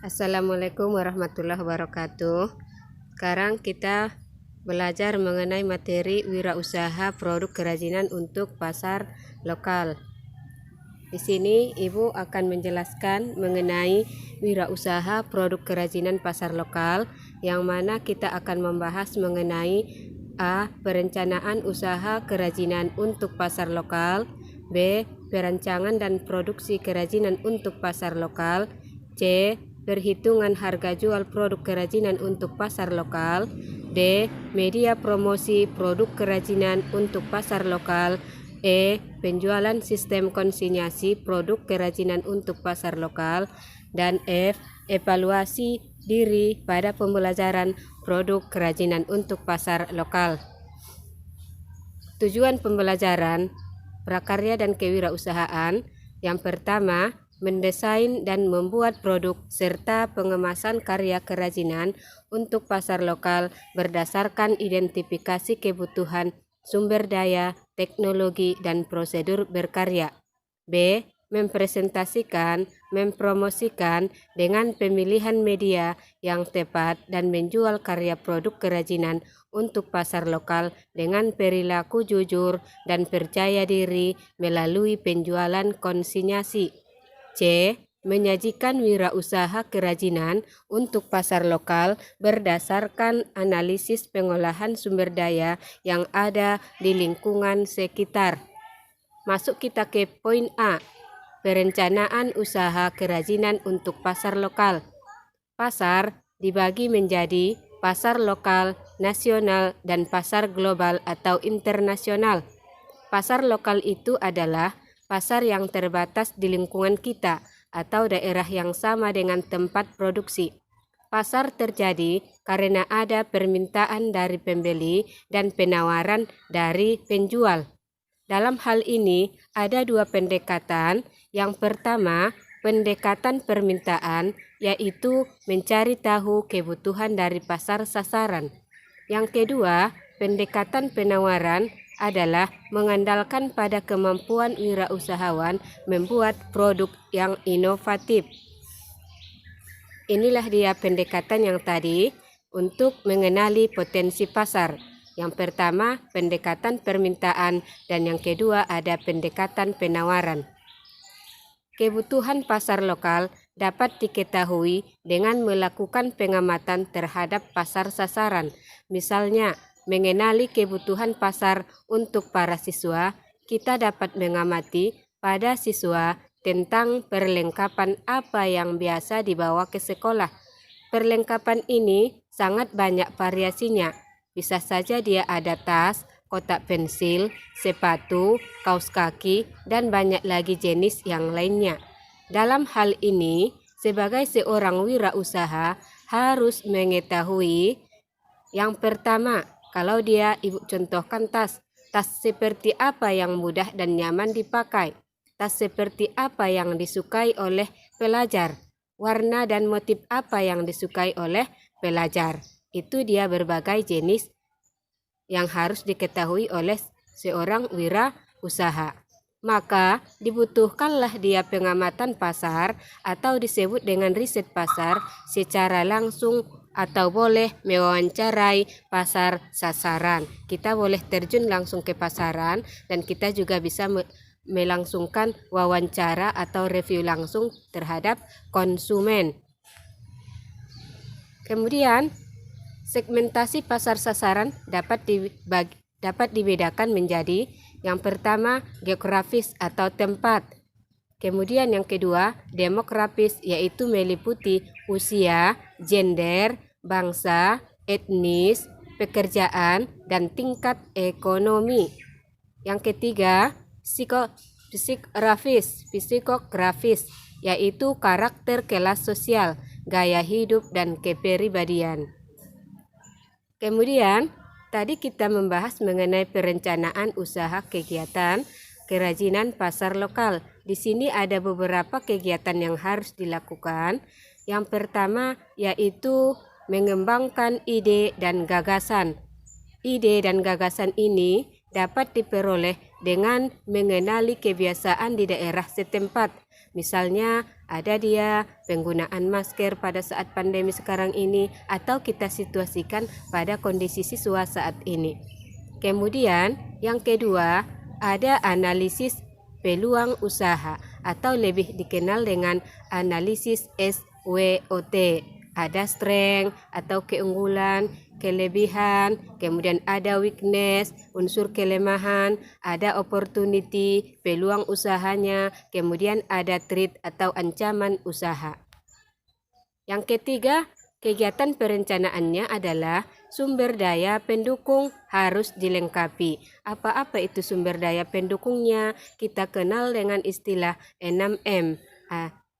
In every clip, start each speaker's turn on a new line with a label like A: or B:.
A: Assalamualaikum warahmatullahi wabarakatuh. Sekarang kita belajar mengenai materi wirausaha produk kerajinan untuk pasar lokal. Di sini Ibu akan menjelaskan mengenai wirausaha produk kerajinan pasar lokal, yang mana kita akan membahas mengenai A. Perencanaan usaha kerajinan untuk pasar lokal. B. Perancangan dan produksi kerajinan untuk pasar lokal. C. Perhitungan harga jual produk kerajinan untuk pasar lokal. D. Media promosi produk kerajinan untuk pasar lokal. E. Penjualan sistem konsinyasi produk kerajinan untuk pasar lokal. Dan F. Evaluasi diri pada pembelajaran produk kerajinan untuk pasar lokal. Tujuan pembelajaran prakarya dan kewirausahaan. Yang pertama, mendesain dan membuat produk serta pengemasan karya kerajinan untuk pasar lokal berdasarkan identifikasi kebutuhan sumber daya, teknologi, dan prosedur berkarya. B. Mempresentasikan, mempromosikan dengan pemilihan media yang tepat dan menjual karya produk kerajinan untuk pasar lokal dengan perilaku jujur dan percaya diri melalui penjualan konsinyasi. C. Menyajikan wirausaha kerajinan untuk pasar lokal berdasarkan analisis pengolahan sumber daya yang ada di lingkungan sekitar. Masuk kita ke poin A. Perencanaan usaha kerajinan untuk pasar lokal. Pasar dibagi menjadi pasar lokal, nasional, dan pasar global atau internasional. Pasar lokal itu adalah pasar yang terbatas di lingkungan kita atau daerah yang sama dengan tempat produksi. Pasar terjadi karena ada permintaan dari pembeli dan penawaran dari penjual. Dalam hal ini ada dua pendekatan. Yang pertama, pendekatan permintaan, yaitu mencari tahu kebutuhan dari pasar sasaran. Yang kedua, pendekatan penawaran adalah mengandalkan pada kemampuan wirausahawan membuat produk yang inovatif. Inilah dia pendekatan yang tadi untuk mengenali potensi pasar. Yang pertama, pendekatan permintaan, dan yang kedua ada pendekatan penawaran. Kebutuhan pasar lokal dapat diketahui dengan melakukan pengamatan terhadap pasar sasaran. Misalnya, mengenali kebutuhan pasar untuk para siswa, kita dapat mengamati pada siswa tentang perlengkapan apa yang biasa dibawa ke sekolah. Perlengkapan ini sangat banyak variasinya. Bisa saja dia ada tas, kotak pensil, sepatu, kaos kaki, dan banyak lagi jenis yang lainnya. Dalam hal ini, sebagai seorang wirausaha harus mengetahui yang pertama, kalau dia Ibu contohkan tas seperti apa yang mudah dan nyaman dipakai, tas seperti apa yang disukai oleh pelajar, warna dan motif apa yang disukai oleh pelajar. Itu dia berbagai jenis yang harus diketahui oleh seorang wirausaha. Maka dibutuhkanlah dia pengamatan pasar atau disebut dengan riset pasar secara langsung atau boleh mewawancarai pasar sasaran. Kita boleh terjun langsung ke pasaran dan kita juga bisa melangsungkan wawancara atau review langsung terhadap konsumen. Kemudian segmentasi pasar sasaran dapat dibedakan menjadi yang pertama geografis atau tempat. Kemudian yang kedua demografis, yaitu meliputi usia, gender, bangsa, etnis, pekerjaan, dan tingkat ekonomi. Yang ketiga psikografis, yaitu karakter kelas sosial, gaya hidup, dan kepribadian. Kemudian tadi kita membahas mengenai perencanaan usaha kegiatan kerajinan pasar lokal. Di sini ada beberapa kegiatan yang harus dilakukan. Yang pertama yaitu mengembangkan ide dan gagasan. Ide dan gagasan ini dapat diperoleh dengan mengenali kebiasaan di daerah setempat. Misalnya Ada dia penggunaan masker pada saat pandemi sekarang ini, atau kita situasikan pada kondisi siswa saat ini. Kemudian yang kedua, ada analisis peluang usaha atau lebih dikenal dengan analisis SWOT. Ada strength atau keunggulan, kelebihan, kemudian ada weakness, unsur kelemahan, ada opportunity, peluang usahanya, kemudian ada threat atau ancaman usaha. Yang ketiga, kegiatan perencanaannya adalah sumber daya pendukung harus dilengkapi. Apa-apa itu sumber daya pendukungnya? Kita kenal dengan istilah 6M,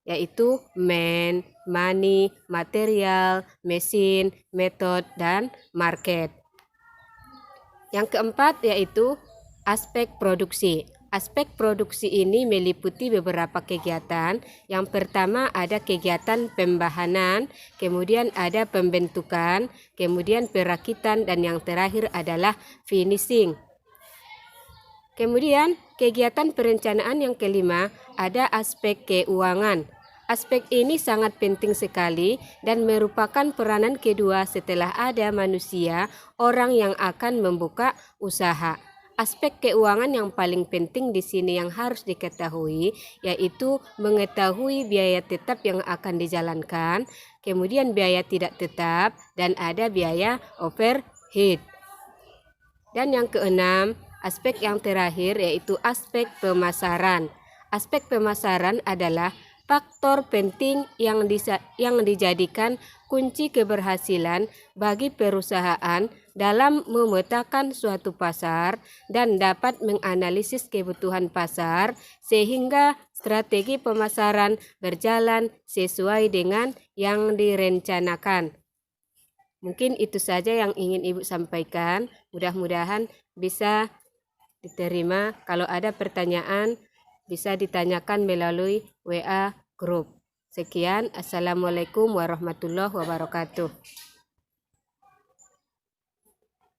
A: yaitu man, money, material, mesin, method, dan market. Yang keempat yaitu aspek produksi. Aspek produksi ini meliputi beberapa kegiatan. Yang pertama ada kegiatan pembahanan, kemudian ada pembentukan, kemudian perakitan, dan yang terakhir adalah finishing. Kemudian kegiatan perencanaan yang kelima ada aspek keuangan. Aspek ini sangat penting sekali dan merupakan peranan kedua setelah ada manusia, orang yang akan membuka usaha. Aspek keuangan yang paling penting di sini yang harus diketahui yaitu mengetahui biaya tetap yang akan dijalankan, kemudian biaya tidak tetap, dan ada biaya overhead. Dan yang keenam, aspek yang terakhir yaitu aspek pemasaran. Aspek pemasaran adalah faktor penting yang dijadikan kunci keberhasilan bagi perusahaan dalam memetakan suatu pasar dan dapat menganalisis kebutuhan pasar sehingga strategi pemasaran berjalan sesuai dengan yang direncanakan. Mungkin itu saja yang ingin Ibu sampaikan. Mudah-mudahan bisa diterima. Kalau ada pertanyaan bisa ditanyakan melalui WA grup. Sekian, Assalamualaikum warahmatullahi wabarakatuh.